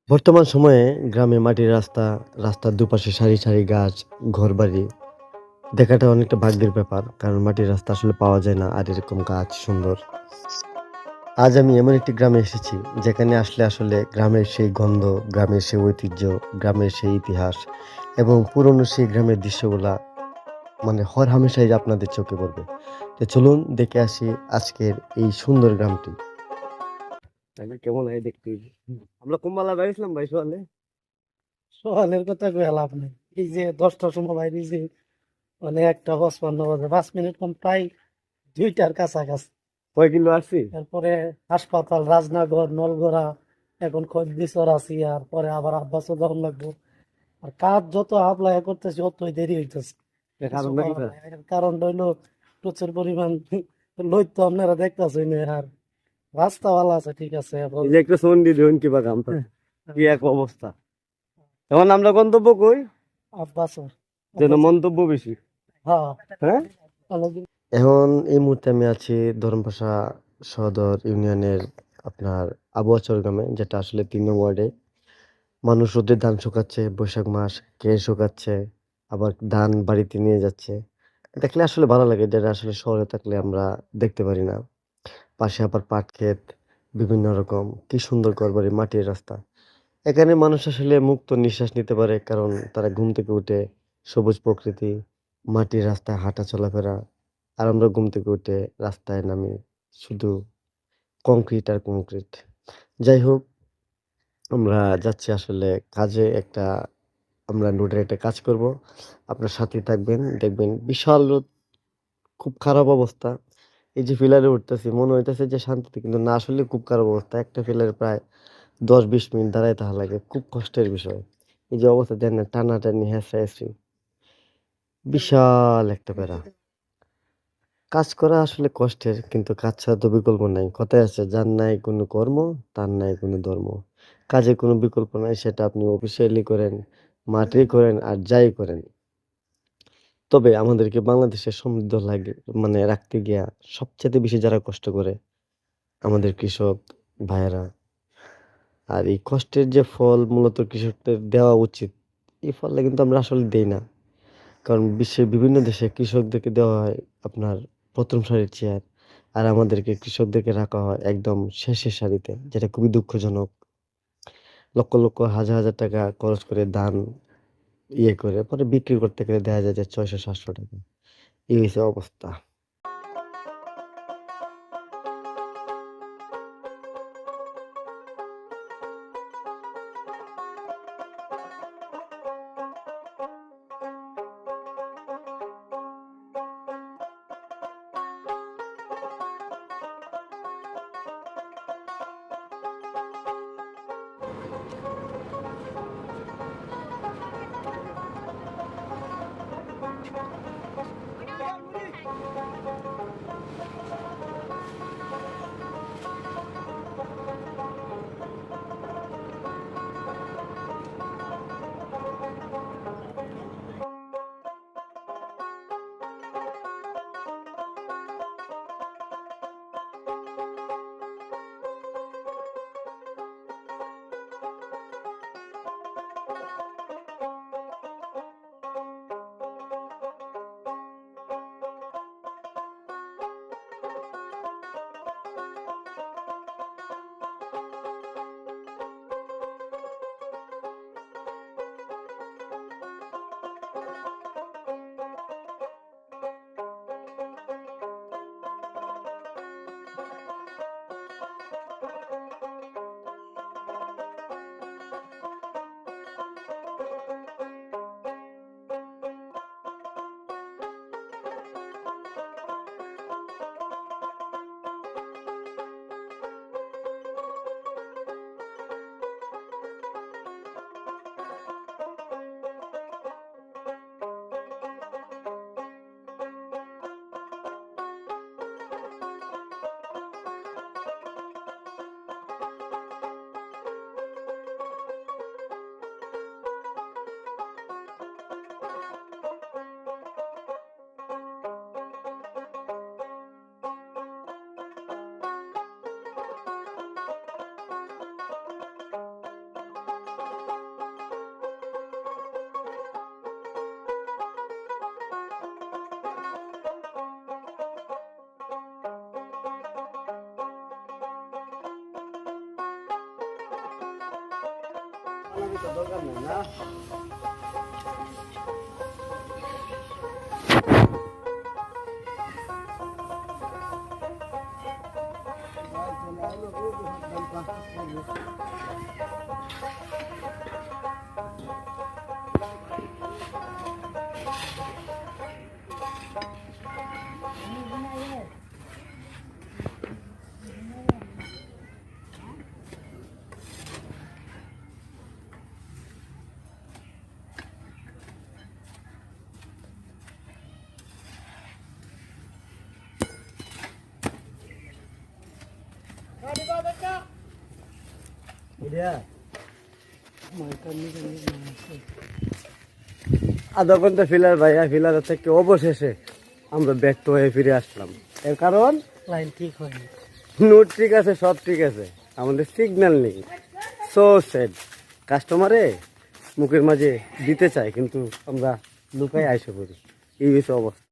বর্তমান সময়ে গ্রামে মাটির রাস্তা, রাস্তার দুপাশে সারি, সারি গাছ, ঘরবাড়ি দেখাটা অনেকটা ভাগ্যের ব্যাপার। কারণ মাটির রাস্তা আসলে পাওয়া যায় না। আর এরকম গাছ সুন্দর। আজ আমি এমন একটি গ্রামে এসেছি যেখানে আসলে আসলে গ্রামের সেই গন্ধ, গ্রামের সেই ঐতিহ্য, গ্রামের সেই ইতিহাস এবং পুরনো সেই গ্রামের দৃশ্যগুলা মানে হরহামেশাই আপনাদের চোখে পড়বে। তো চলুন দেখে আসি আজকের এই সুন্দর গ্রামটি। তাইলে কেমন হয় দেখতে? আমরা কুম্বালা বেড়াইছিলাম ভাই সোয়ালে। সকালের কথা কয়ে লাভ নেই। এই যে 10টার সময় বাইরে যে মানে 1টা 55 বাজে, 5 মিনিট কম প্রায় 2টার কাছাকাছি। কয় কিলো আসছি? এরপরে হাসপাতাল, রাজনগর, নলগড়া, এখন খোঁজদিছর আছি, আর পরে আবার আব্বাসও যখন লাগবো। আর কাজ যত আপলাই করতেছি অতই দেরি হইতেছে। এর কিছু কারণ নাকি করার স্যার? নাই। এর কারণ হইলো প্রচুর পরিমাণ লইত তো আপনারা দেখতেছেন। আর রাস্তা ভালো আছে, ঠিক আছে, এখন এই যে একটা সন্ধি দেখুন কিবা কামটা কি এক অবস্থা। এখন আমরা গন্তব্য কই? আব্বাসও যেন মন্তব্য বেশি। হ্যাঁ হ্যাঁ, অনেকদিন। এখন এই মুহূর্তে আমি আছি ধরমপাশা সদর ইউনিয়নের আপনার আবুয়াচর গ্রামে, যেটা আসলে 3 নং ওয়ার্ডে। মানুষ রোদে ধান শুকাচ্ছে, বৈশাখ মাস কে শুকাচ্ছে, আবার ধান বাড়িতে নিয়ে যাচ্ছে। দেখলে আসলে ভালো লাগে, যেটা আসলে শহরে থাকলে আমরা দেখতে পারি না। পাশে আবার পাট ক্ষেত, বিভিন্ন রকম কি সুন্দর ঘরবাড়ি, মাটির রাস্তা। এখানে মানুষ আসলে মুক্ত নিঃশ্বাস নিতে পারে, কারণ তারা ঘুম থেকে উঠে সবুজ প্রকৃতি, মাটির রাস্তায় হাঁটা চলাফেরা। আর আমরা ঘুম থেকে উঠে রাস্তায় নামি শুধু কংক্রিট আর কংক্রিট। যাই হোক, আমরা যাচ্ছি আসলে কাজে একটা, আমরা রোডের একটা কাজ করব। আপনার সাথেই থাকবেন, দেখবেন বিশাল রোদ, খুব খারাপ অবস্থা। এই যে পিলারে উঠতেছি মনে হইতেছে যে শান্তিতে, কিন্তু না, আসলে খুব খারাপ অবস্থা। একটা পিলারে প্রায় 10-20 মিনিট দাঁড়ায় থাকা লাগে, খুব কষ্টের বিষয়। এই যে অবস্থা দেন না, টানাটানি হেঁচড়াহেঁচড়ি, বিশাল একটা প্যারা। কাজ করা আসলে কষ্টের, কিন্তু কাজ ছাড়া তো বিকল্প নাই। কথায় আছে, যার নাই কোনো কর্ম, তার নাই কোনো ধর্ম। কাজের কোনো বিকল্প নাই, সেটা আপনি অফিসিয়ালি করেন, মাঠে করেন আর যাই করেন। তবে আমাদেরকে বাংলাদেশে সমৃদ্ধ লাগে মানে রাখতে গিয়া সবচাইতে বেশি যারা কষ্ট করে, আমাদের কৃষক ভাইয়েরা। আর এই কষ্টের যে ফল মূলত কৃষকদের দেওয়া উচিত, এই ফলটা কিন্তু আমরা আসলে দেই না। কারণ বিশ্বের বিভিন্ন দেশে কৃষকদেরকে দেওয়া হয় আপনার ১ম সারির চেয়ার। আর আমাদেরকে কৃষকদেরকে রাখা হয় একদম শেষের সারিতে, যেটা খুবই দুঃখজনক। লক্ষ, লক্ষ হাজার, হাজার টাকা খরচ করে ধান করে পরে বিক্রি করতে গেলে দেখা যায় যে ৬০০-৭০০ টাকা। এই হইছে অবস্থা। আধা ঘন্টা ফিলার ভাইয়া, ফিলার থেকে অবশেষে আমরা ব্যর্থ হয়ে ফিরে আসলাম। এর কারণ লাইন ঠিক হয়নি। নোট ঠিক আছে, সব ঠিক আছে, আমাদের সিগন্যাল নেই। So sad. কাস্টমারে মুখের মাঝে দিতে চায় কিন্তু আমরা লুকাই আইসে পড়ি, এই হচ্ছে অবস্থা।